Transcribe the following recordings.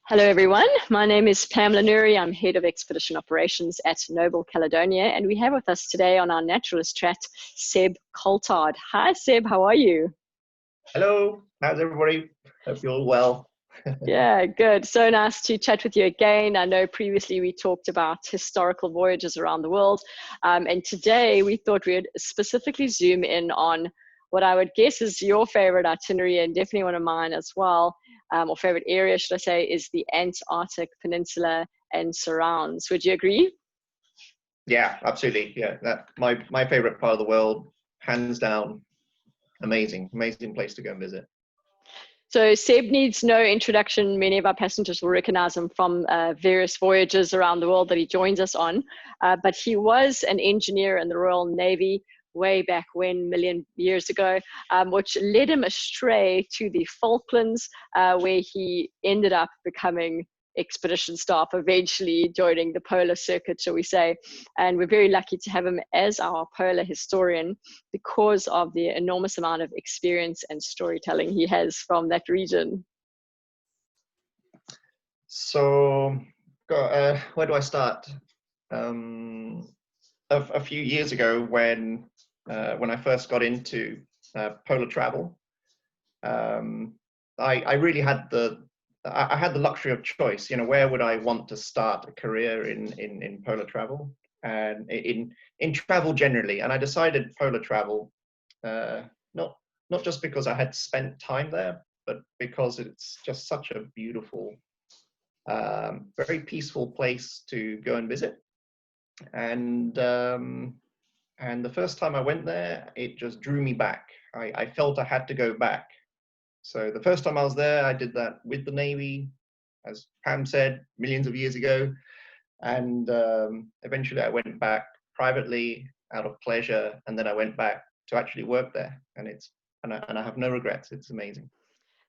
Hello, everyone. My name is Pam Le Noury. I'm Head of Expedition Operations at Noble Caledonia, and we have with us today on our Naturalist Chat, Seb Coulthard. Hi, Seb. How are you? Hello, how's everybody? Hope you're all well. Yeah, good. So nice to chat with you again. I know previously we talked about historical voyages around the world, and today we thought we'd specifically zoom in on what I would guess is your favorite itinerary and definitely one of mine as well, or favorite area, should I say, is the Antarctic Peninsula and surrounds. Would you agree? Yeah, absolutely. Yeah, that my favorite part of the world, hands down. Amazing place to go and visit. So Seb needs no introduction. Many of our passengers will recognize him from various voyages around the world that he joins us on. But he was an engineer in the Royal Navy way back when, million years ago, which led him astray to the Falklands, where he ended up becoming expedition staff, eventually joining the polar circuit, shall we say. And we're very lucky to have him as our polar historian because of the enormous amount of experience and storytelling he has from that region. So, where do I start? A few years ago, when I first got into polar travel, I really had I had the luxury of choice. You know, where would I want to start a career in polar travel and in travel generally? And I decided polar travel, not just because I had spent time there, but because it's just such a beautiful, very peaceful place to go and visit. And the first time I went there, it just drew me back. I felt I had to go back. So the first time I was there, I did that with the Navy, as Pam said, millions of years ago. And eventually I went back privately out of pleasure. And then I went back to actually work there. And I have no regrets. It's amazing.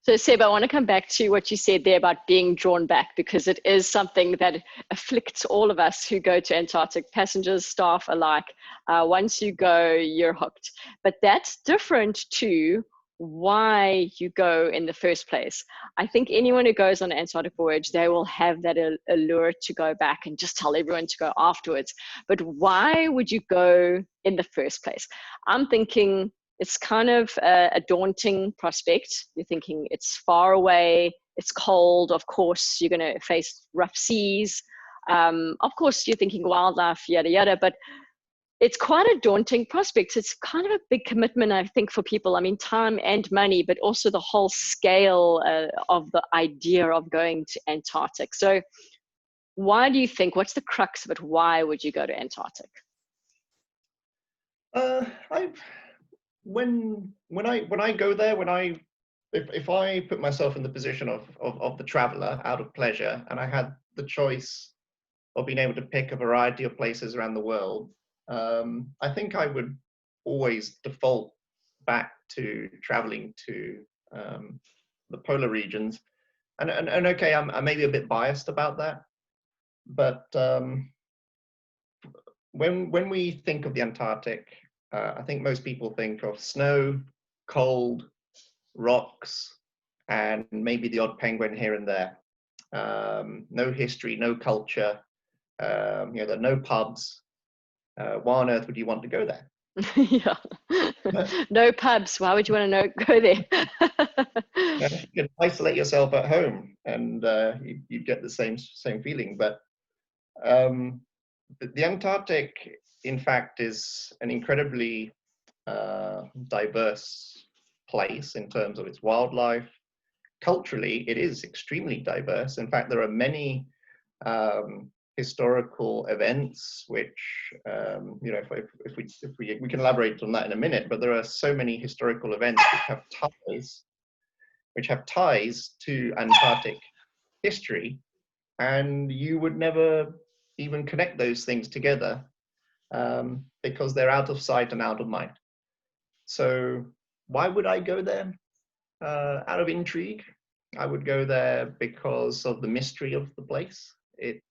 So Seb, I want to come back to what you said there about being drawn back, because it is something that afflicts all of us who go to Antarctic, passengers, staff alike. Once you go, you're hooked. But that's different to why you go in the first place. I think anyone who goes on an Antarctic voyage, they will have that allure to go back and just tell everyone to go afterwards. But why would you go in the first place? I'm thinking it's kind of a daunting prospect. You're thinking it's far away, it's cold, of course, you're going to face rough seas. Of course, you're thinking wildlife, yada, yada, but it's quite a daunting prospect. It's kind of a big commitment, I think, for people. I mean, time and money, but also the whole scale of the idea of going to Antarctic. So why do you think, what's the crux of it? Why would you go to Antarctic? When I go there, if I put myself in the position of the traveler out of pleasure, and I had the choice of being able to pick a variety of places around the world, I think I would always default back to traveling to the polar regions. And okay, I may be a bit biased about that, but when we think of the Antarctic, I think most people think of snow, cold, rocks, and maybe the odd penguin here and there. No history, no culture. There are no pubs. Why on earth would you want to go there? Yeah. No pubs. Why would you want to go there? You can isolate yourself at home, and you get the same feeling. But the Antarctic, in fact, is an incredibly diverse place in terms of its wildlife. Culturally, it is extremely diverse. In fact, there are many historical events which, if we can elaborate on that in a minute, but there are so many historical events which have ties to Antarctic history, and you would never even connect those things together because they're out of sight and out of mind. So why would I go there? Out of intrigue. I would go there because of the mystery of the place. It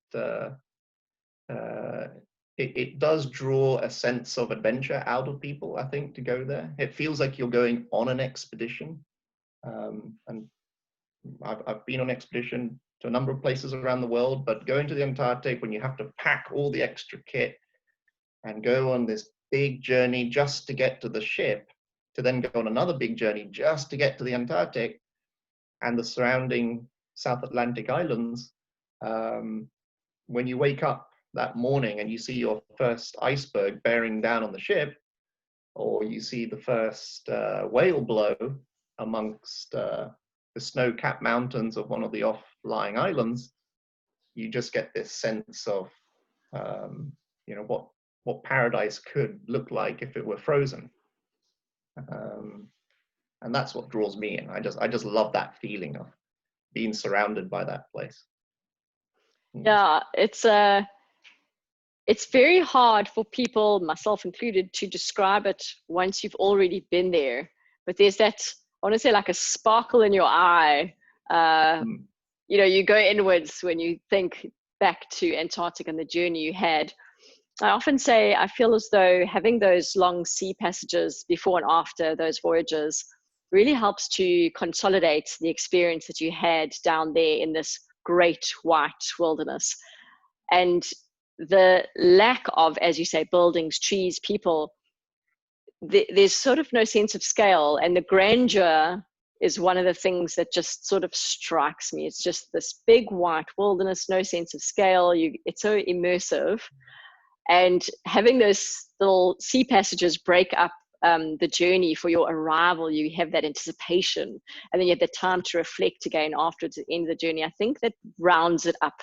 does draw a sense of adventure out of people, I think, to go there. It feels like you're going on an expedition. And I've been on expedition to a number of places around the world, but going to the Antarctic when you have to pack all the extra kit and go on this big journey just to get to the ship, to then go on another big journey just to get to the Antarctic and the surrounding South Atlantic islands. When you wake up that morning and you see your first iceberg bearing down on the ship, or you see the first whale blow amongst the snow-capped mountains of one of the off-lying islands, you just get this sense of, you know, what paradise could look like if it were frozen. And that's what draws me in. I just love that feeling of being surrounded by that place. Yeah, it's very hard for people, myself included, to describe it once you've already been there. But there's that, I want to say, like a sparkle in your eye. You know, you go inwards when you think back to Antarctica and the journey you had. I often say I feel as though having those long sea passages before and after those voyages really helps to consolidate the experience that you had down there in this great white wilderness. And the lack of, as you say, buildings, trees, people, there's sort of no sense of scale. And the grandeur is one of the things that just sort of strikes me. It's just this big white wilderness, no sense of scale. It's so immersive. And having those little sea passages break up the journey for your arrival, you have that anticipation, and then you have the time to reflect again after the end of the journey. I think that rounds it up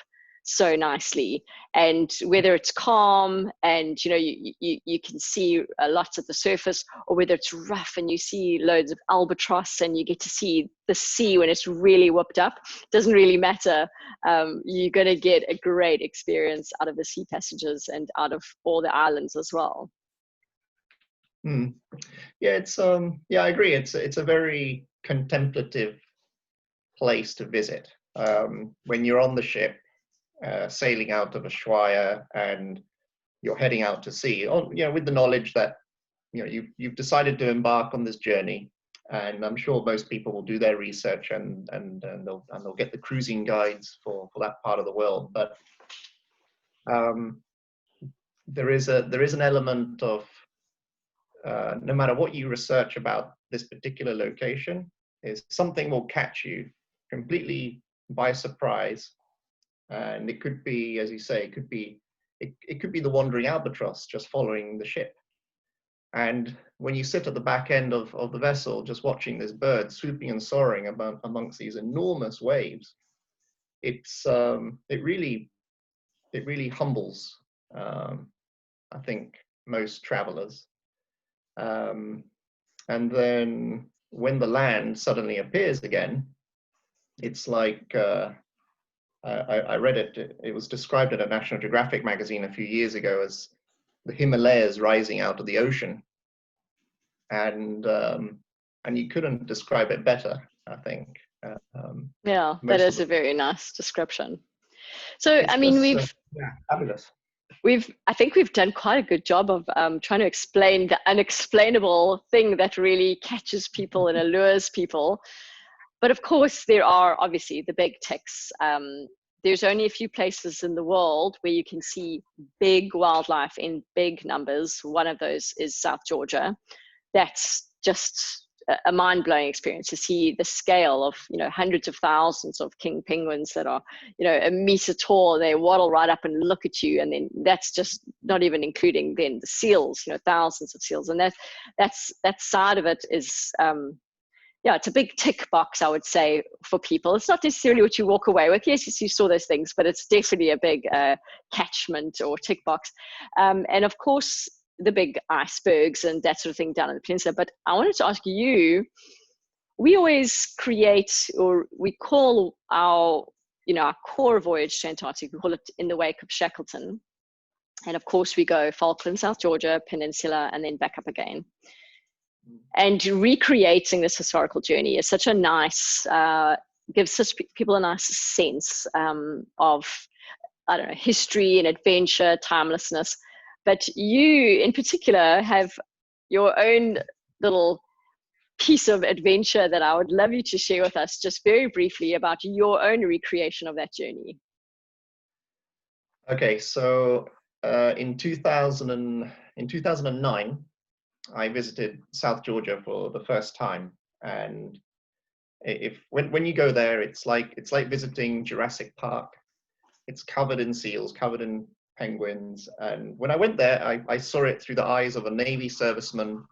so nicely. And whether it's calm and you know you can see lots of the surface, or whether it's rough and you see loads of albatross and you get to see the sea when it's really whooped up, doesn't really matter. You're going to get a great experience out of the sea passages and out of all the islands as well. Yeah, it's yeah, I agree. It's a very contemplative place to visit. When you're on the ship, sailing out of Ushuaia, and you're heading out to sea, you know, with the knowledge that you know you've decided to embark on this journey, and I'm sure most people will do their research and they'll get the cruising guides for that part of the world. But there is an element of no matter what you research about this particular location, is something will catch you completely by surprise. And it could be, as you say, it could be the wandering albatross just following the ship. And when you sit at the back end of the vessel, just watching this bird swooping and soaring amongst these enormous waves, it really humbles, I think, most travelers. And then when the land suddenly appears again, it's like, I read it, it was described in a National Geographic magazine a few years ago as the Himalayas rising out of the ocean. And you couldn't describe it better, I think. Yeah, that is a very nice description. So, I mean, yeah, fabulous. I think we've done quite a good job of trying to explain the unexplainable thing that really catches people and allures people. But of course, there are obviously the big ticks. There's only a few places in the world where you can see big wildlife in big numbers. One of those is South Georgia. That's just a mind-blowing experience to see the scale of, you know, hundreds of thousands of king penguins that are, you know, a meter tall. They waddle right up and look at you, and then that's just not even including then the seals, you know, thousands of seals. And that side of it is, yeah, it's a big tick box, I would say, for people. It's not necessarily what you walk away with. Yes, you saw those things, but it's definitely a big catchment or tick box. And of course, the big icebergs and that sort of thing down in the peninsula. But I wanted to ask you, we always create, or we call our core voyage to Antarctica, we call it In the Wake of Shackleton. And of course we go Falkland, South Georgia, Peninsula, and then back up again. And recreating this historical journey is such a nice, gives such people a nice sense of, I don't know, history and adventure, timelessness. But you, in particular, have your own little piece of adventure that I would love you to share with us, just very briefly, about your own recreation of that journey. Okay, so in 2009, I visited South Georgia for the first time, and when you go there, it's like visiting Jurassic Park. It's covered in seals, covered in penguins, and when I went there, I saw it through the eyes of a Navy serviceman,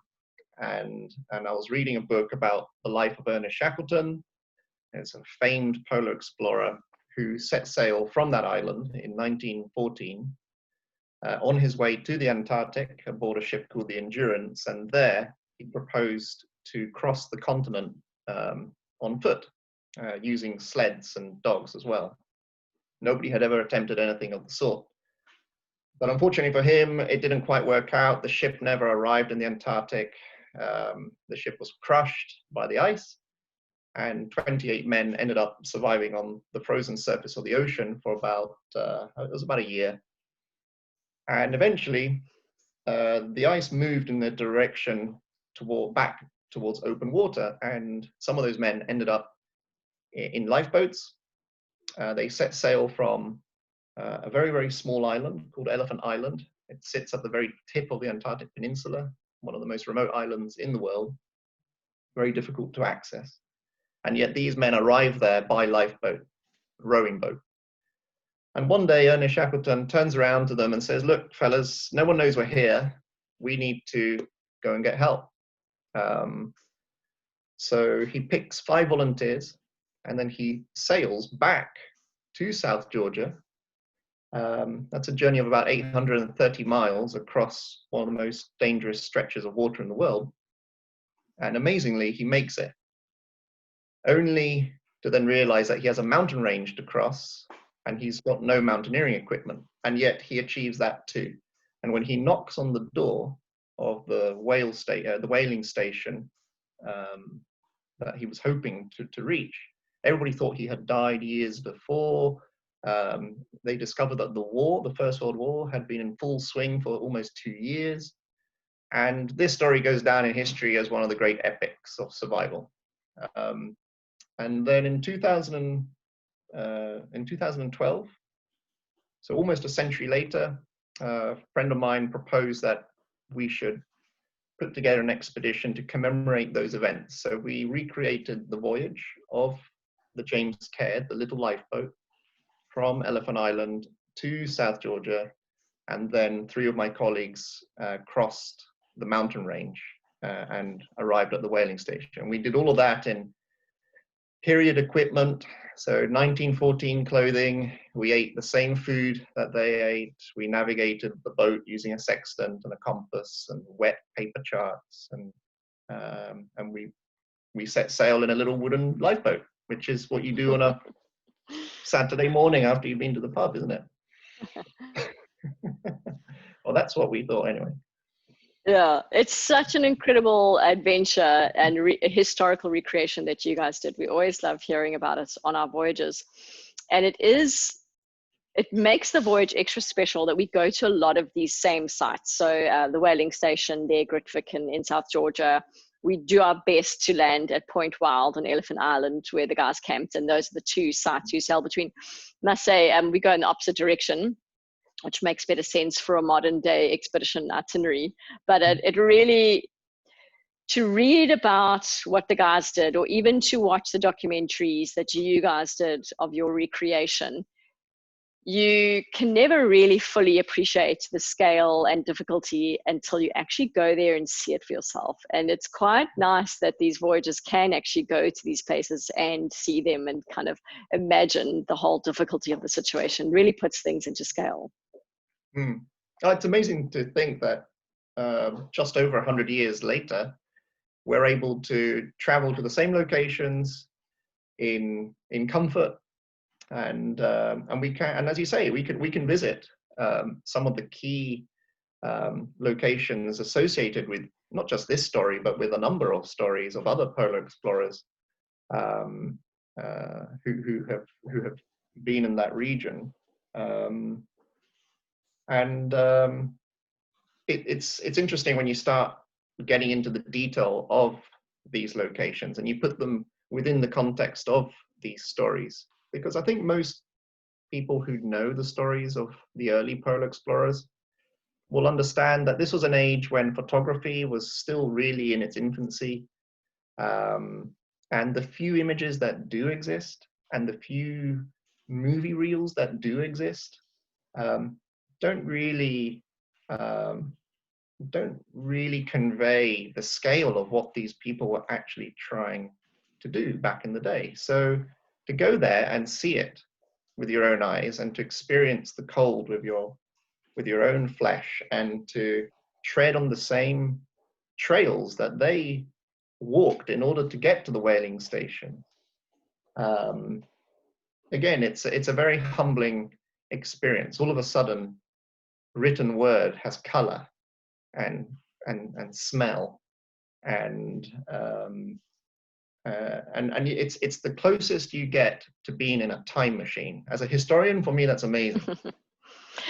and I was reading a book about the life of Ernest Shackleton. It's a famed polar explorer who set sail from that island in 1914 on his way to the Antarctic aboard a ship called the Endurance, and there he proposed to cross the continent on foot, using sleds and dogs as well. Nobody had ever attempted anything of the sort. But unfortunately for him, it didn't quite work out. The ship never arrived in the Antarctic. The ship was crushed by the ice, and 28 men ended up surviving on the frozen surface of the ocean for about, it was about a year. And eventually, the ice moved in the direction back towards open water, and some of those men ended up in lifeboats. They set sail from a very, very small island called Elephant Island. It sits at the very tip of the Antarctic Peninsula, one of the most remote islands in the world, very difficult to access. And yet these men arrived there by lifeboat, rowing boat. And one day Ernest Shackleton turns around to them and says, "Look, fellas, no one knows we're here. We need to go and get help." So he picks 5 volunteers, and then he sails back to South Georgia. That's a journey of about 830 miles across one of the most dangerous stretches of water in the world. And amazingly, he makes it, only to then realize that he has a mountain range to cross, and he's got no mountaineering equipment, and yet he achieves that too. And when he knocks on the door of the whaling station that he was hoping to reach, everybody thought he had died years before. They discovered that the First World War, had been in full swing for almost 2 years. And this story goes down in history as one of the great epics of survival. And then in 2012, so almost a century later, a friend of mine proposed that we should put together an expedition to commemorate those events. So we recreated the voyage of the James Caird, the little lifeboat, from Elephant Island to South Georgia, and then 3 of my colleagues crossed the mountain range and arrived at the whaling station. We did all of that in period equipment, so 1914 clothing. We ate the same food that they ate. We navigated the boat using a sextant and a compass and wet paper charts, and we set sail in a little wooden lifeboat, which is what you do on a Saturday morning after you've been to the pub, isn't it? Well, that's what we thought anyway. Yeah, it's such an incredible adventure and historical recreation that you guys did. We always love hearing about it on our voyages. And it makes the voyage extra special that we go to a lot of these same sites. So the whaling station there, Grytviken in South Georgia, we do our best to land at Point Wild on Elephant Island where the guys camped. And those are the 2 sites you sail between. I must say, we go in the opposite direction, which makes better sense for a modern day expedition itinerary. But it really, to read about what the guys did, or even to watch the documentaries that you guys did of your recreation, you can never really fully appreciate the scale and difficulty until you actually go there and see it for yourself. And it's quite nice that these voyages can actually go to these places and see them and kind of imagine the whole difficulty of the situation. Really puts things into scale. Oh, it's amazing to think that just over 100 years later, we're able to travel to the same locations in comfort, and we can, and as you say, we can visit some of the key locations associated with not just this story, but with a number of stories of other polar explorers who have been in that region. It's interesting when you start getting into the detail of these locations and you put them within the context of these stories. Because I think most people who know the stories of the early polar explorers will understand that this was an age when photography was still really in its infancy. And the few images that do exist and the few movie reels that do exist don't really convey the scale of what these people were actually trying to do back in the day. So to go there and see it with your own eyes and to experience the cold with your own flesh and to tread on the same trails that they walked in order to get to the whaling station. Again, it's a very humbling experience. All of a sudden, written word has color and smell, and it's the closest you get to being in a time machine. As a historian, for me, that's amazing.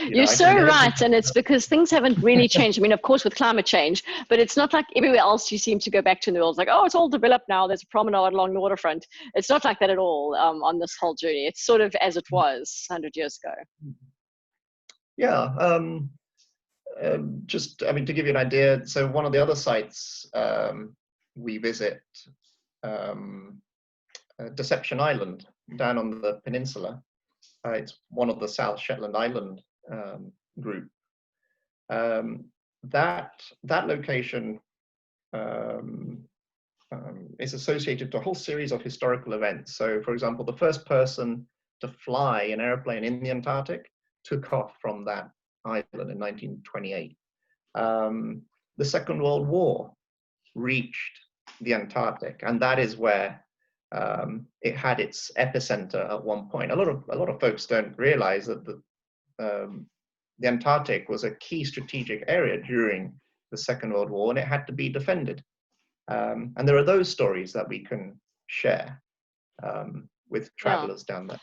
You're so right, and it's because things haven't really changed. I mean, of course, with climate change, but it's not like everywhere else you seem to go back to in the world. It's like, oh, it's all developed now. There's a promenade along the waterfront. It's not like that at all on this whole journey. It's sort of as it was 100 years ago. Yeah. Just, I mean, to give you an idea, so one of the other sites we visit, Deception Island, down on the peninsula. It's one of the South Shetland Island group. That location is associated to a whole series of historical events. So, for example, the first person to fly an airplane in the Antarctic took off from that island in 1928. The Second World War reached the Antarctic, and that is where it had its epicenter at one point. A lot of folks don't realize that the Antarctic was a key strategic area during the Second World War, and it had to be defended. And there are those stories that we can share with travelers down there.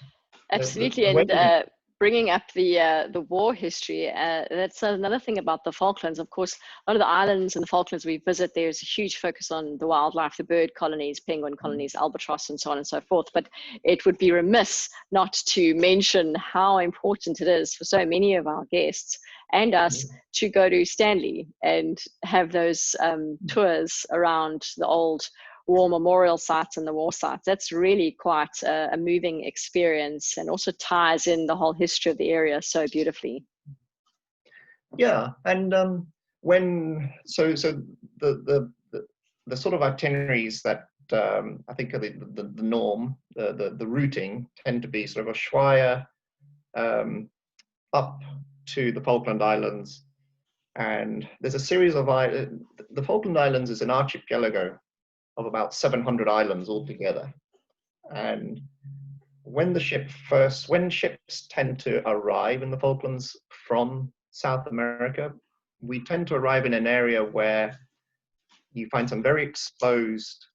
Absolutely, and bringing up the war history, that's another thing about the Falklands. Of course, a lot of the islands in the Falklands we visit, there's a huge focus on the wildlife, the bird colonies, penguin colonies, albatross, and so on and so forth. But it would be remiss not to mention how important it is for so many of our guests and us to go to Stanley and have those tours around the old war memorial sites and the war sites. That's really quite a moving experience, and also ties in the whole history of the area so beautifully. Yeah, and so the sort of itineraries that I think are the norm, the routing tend to be sort of Ushuaia up to the Falkland Islands, and there's a series of the Falkland Islands is an archipelago of about 700 islands altogether. And when ships tend to arrive in the Falklands from South America, we tend to arrive in an area where you find some very exposed,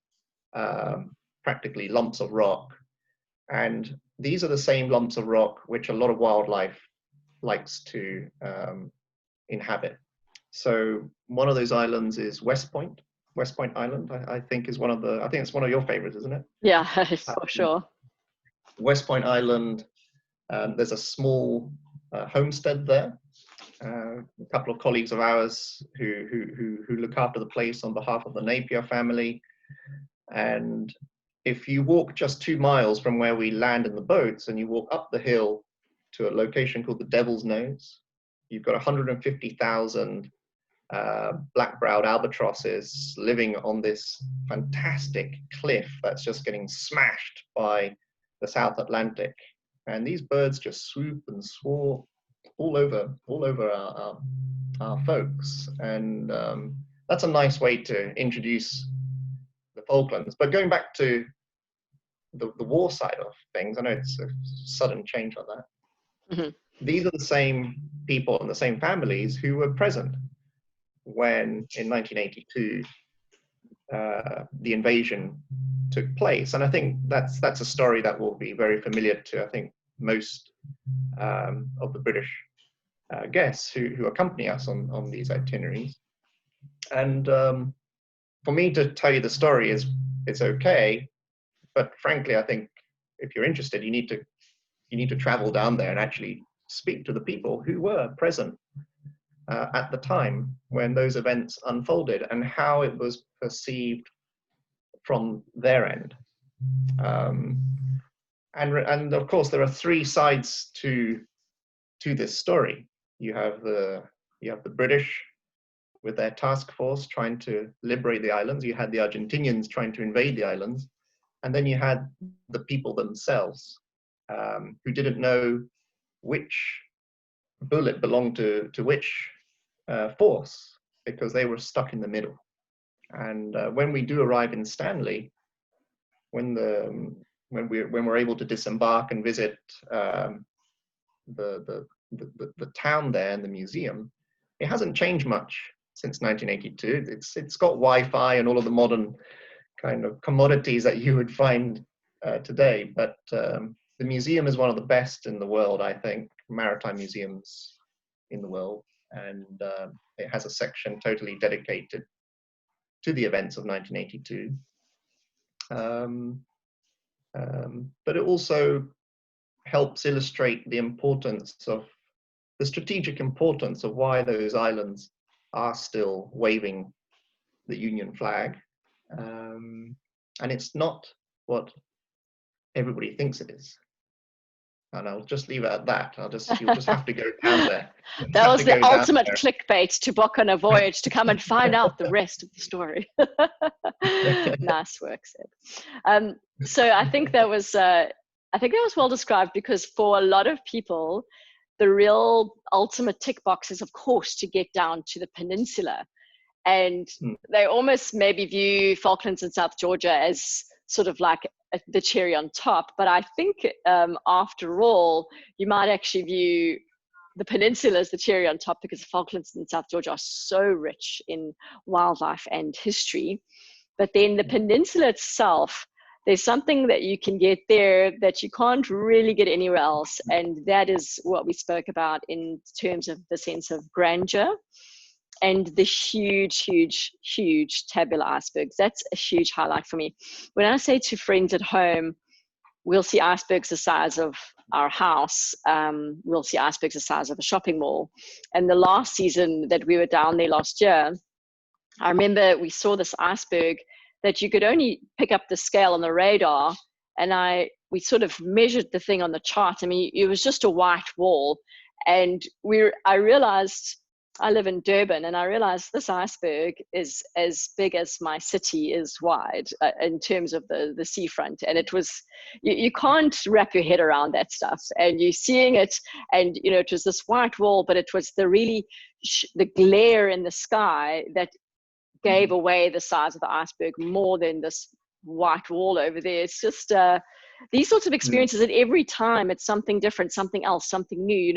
practically lumps of rock. And these are the same lumps of rock which a lot of wildlife likes to inhabit. So one of those islands is West Point Island, I think is I think it's one of your favorites, isn't it? Yeah, for sure. West Point Island, there's a small homestead there. A couple of colleagues of ours who look after the place on behalf of the Napier family. And if you walk just 2 miles from where we land in the boats and you walk up the hill to a location called the Devil's Nose, you've got 150,000 black-browed albatrosses living on this fantastic cliff that's just getting smashed by the South Atlantic, and these birds just swoop and soar all over our folks, and that's a nice way to introduce the Falklands. But going back to the war side of things, I know it's a sudden change on that. Mm-hmm. These are the same people and the same families who were present when in 1982 the invasion took place, and I think that's a story that will be very familiar to I think most of the British guests who accompany us on these itineraries. And for me to tell you the story it's okay, but frankly, I think if you're interested, you need to travel down there and actually speak to the people who were present at the time when those events unfolded and how it was perceived from their end. And of course, there are three sides to this story. You have the British with their task force trying to liberate the islands. You had the Argentinians trying to invade the islands, and then you had the people themselves who didn't know which bullet belonged to which force, because they were stuck in the middle. And when we do arrive in Stanley, when we're able to disembark and visit the town there and the museum, it hasn't changed much since 1982. It's got Wi-Fi and all of the modern kind of commodities that you would find today, but the museum is one of the best in the world, I think, maritime museums in the world, and it has a section totally dedicated to the events of 1982. But it also helps illustrate the importance of the strategic importance of why those islands are still waving the Union flag. And it's not what everybody thinks it is. And I'll just leave it at that. You'll just have to go down there. That was the ultimate clickbait to book on a voyage to come and find out the rest of the story. Nice work, Seb. So I think that was well described, because for a lot of people, the real ultimate tick box is, of course, to get down to the peninsula. And they almost maybe view Falklands and South Georgia as sort of like the cherry on top. But I think after all, you might actually view the peninsula as the cherry on top, because the Falklands and South Georgia are so rich in wildlife and history. But then the peninsula itself, there's something that you can get there that you can't really get anywhere else. And that is what we spoke about in terms of the sense of grandeur and the huge, huge, huge tabular icebergs. That's a huge highlight for me. When I say to friends at home, we'll see icebergs the size of our house, we'll see icebergs the size of a shopping mall. And the last season that we were down there last year, I remember we saw this iceberg that you could only pick up the scale on the radar, and we sort of measured the thing on the chart. I mean, it was just a white wall, and I realized, I live in Durban, and I realized this iceberg is as big as my city is wide in terms of the seafront. And it was, you can't wrap your head around that stuff. And you're seeing it, and it was this white wall, but it was the glare in the sky that gave away the size of the iceberg more than this white wall over there. It's just these sorts of experiences, and every time it's something different, something else, something new.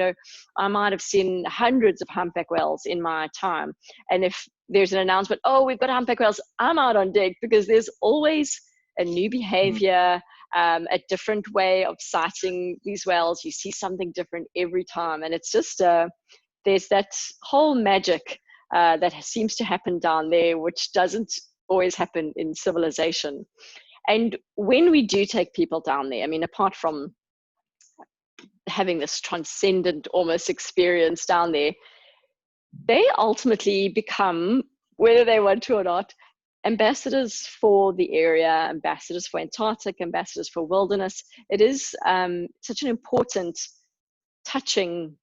I might have seen hundreds of humpback whales in my time, and if there's an announcement, oh, we've got humpback whales, I'm out on deck, because there's always a new behavior, a different way of sighting these whales. You see something different every time, and it's just there's that whole magic that seems to happen down there, which doesn't always happen in civilization. And when we do take people down there, I mean, apart from having this transcendent almost experience down there, they ultimately become, whether they want to or not, ambassadors for the area, ambassadors for Antarctica, ambassadors for wilderness. It is such an important, touching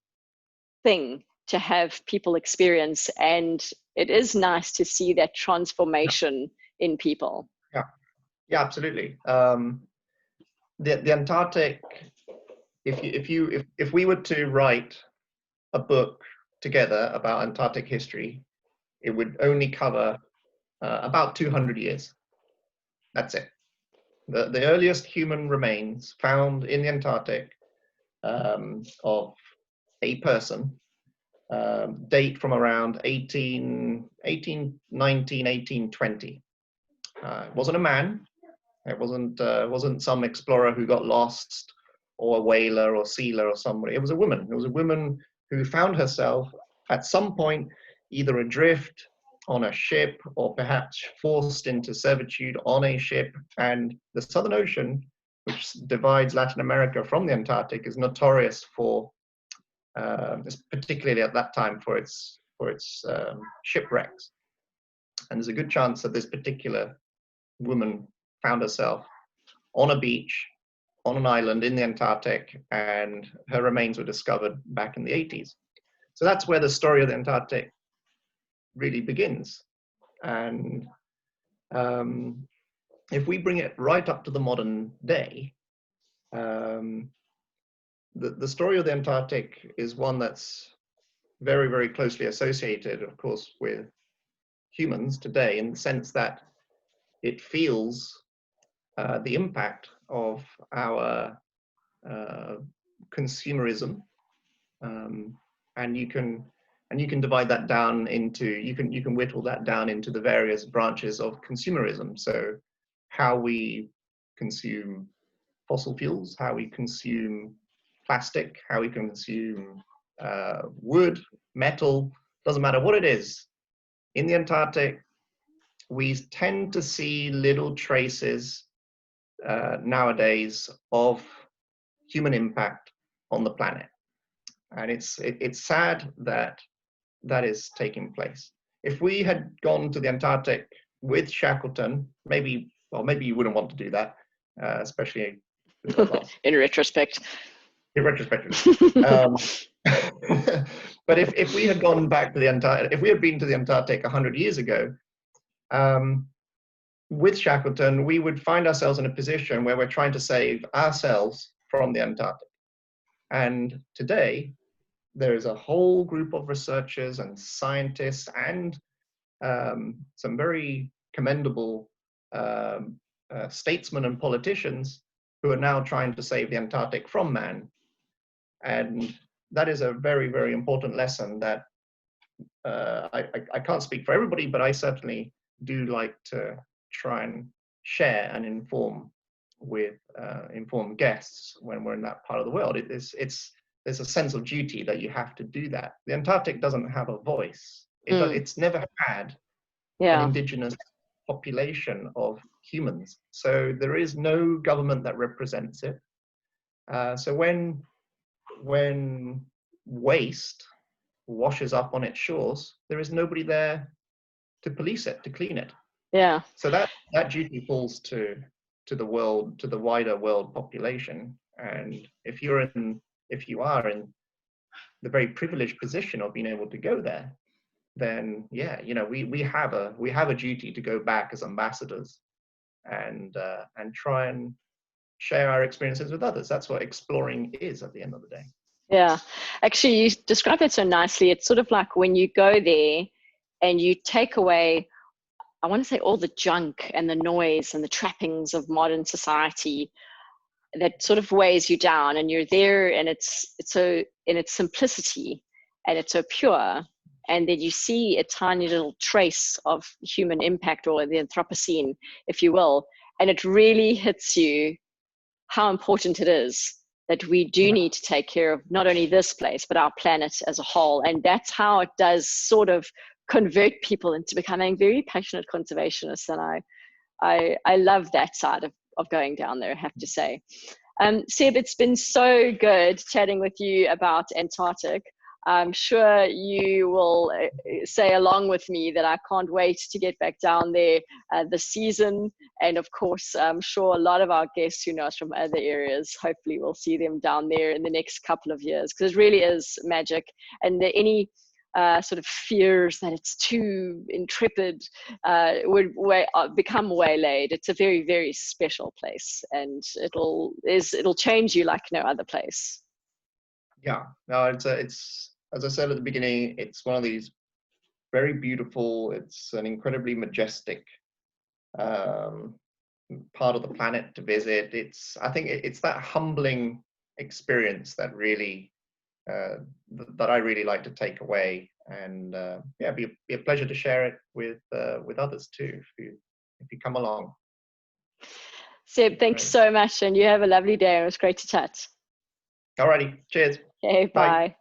thing to have people experience, and it is nice to see that transformation in people. Yeah, absolutely. The Antarctic, if we were to write a book together about Antarctic history, it would only cover about 200 years. That's it. The earliest human remains found in the Antarctic of a person date from around 1819, 1820. It wasn't a man. It wasn't some explorer who got lost, or a whaler or sealer or somebody. It was a woman. It was a woman who found herself at some point either adrift on a ship, or perhaps forced into servitude on a ship. And the Southern Ocean, which divides Latin America from the Antarctic, is notorious for, particularly at that time, for its shipwrecks. And there's a good chance that this particular woman found herself on a beach, on an island in the Antarctic, and her remains were discovered back in the 80s. So that's where the story of the Antarctic really begins. And if we bring it right up to the modern day, the story of the Antarctic is one that's very, very closely associated, of course, with humans today, in the sense that it feels the impact of our consumerism, and you can divide that down into, you can whittle that down into the various branches of consumerism. So how we consume fossil fuels, how we consume plastic, how we consume wood, metal, doesn't matter what it is. In the Antarctic, we tend to see little traces nowadays of human impact on the planet. And it's sad that that is taking place. If we had gone to the Antarctic with Shackleton, maybe you wouldn't want to do that, especially in retrospect. In retrospect. But if we had gone back to the Antarctic, if we had been to the Antarctic 100 years ago, with Shackleton, we would find ourselves in a position where we're trying to save ourselves from the Antarctic. And today, there is a whole group of researchers and scientists and some very commendable statesmen and politicians who are now trying to save the Antarctic from man. And that is a very, very important lesson that I can't speak for everybody, but I certainly do like to try and share and inform guests when we're in that part of the world. There's a sense of duty that you have to do that. The Antarctic doesn't have a voice. It's never had an indigenous population of humans. So there is no government that represents it. So when waste washes up on its shores, there is nobody there to police it, to clean it. Yeah. So that duty falls to the world, to the wider world population. And if you are in the very privileged position of being able to go there, then we have a duty to go back as ambassadors and try and share our experiences with others. That's what exploring is at the end of the day. Yeah, actually, you described it so nicely. It's sort of like when you go there and you take away, I want to say, all the junk and the noise and the trappings of modern society that sort of weighs you down, and you're there, and it's so in its simplicity, and it's so pure, and then you see a tiny little trace of human impact, or the Anthropocene, if you will, and it really hits you how important it is that we do need to take care of not only this place, but our planet as a whole. And that's how it does sort of convert people into becoming very passionate conservationists. And I love that side of going down there, I have to say. Seb, it's been so good chatting with you about Antarctic. I'm sure you will say along with me that I can't wait to get back down there this season. And of course, I'm sure a lot of our guests who know us from other areas, hopefully we'll see them down there in the next couple of years, because it really is magic. And any sort of fears that it's too intrepid would become waylaid. It's a very, very special place, and it'll change you like no other place. Yeah, no, it's as I said at the beginning, it's one of these very beautiful, it's an incredibly majestic part of the planet to visit. I think it's that humbling experience that really that I really like to take away, and be a pleasure to share it with others too if you come along. Seb, thanks so much, and you have a lovely day. It was great to chat. Alrighty, cheers. Okay, bye.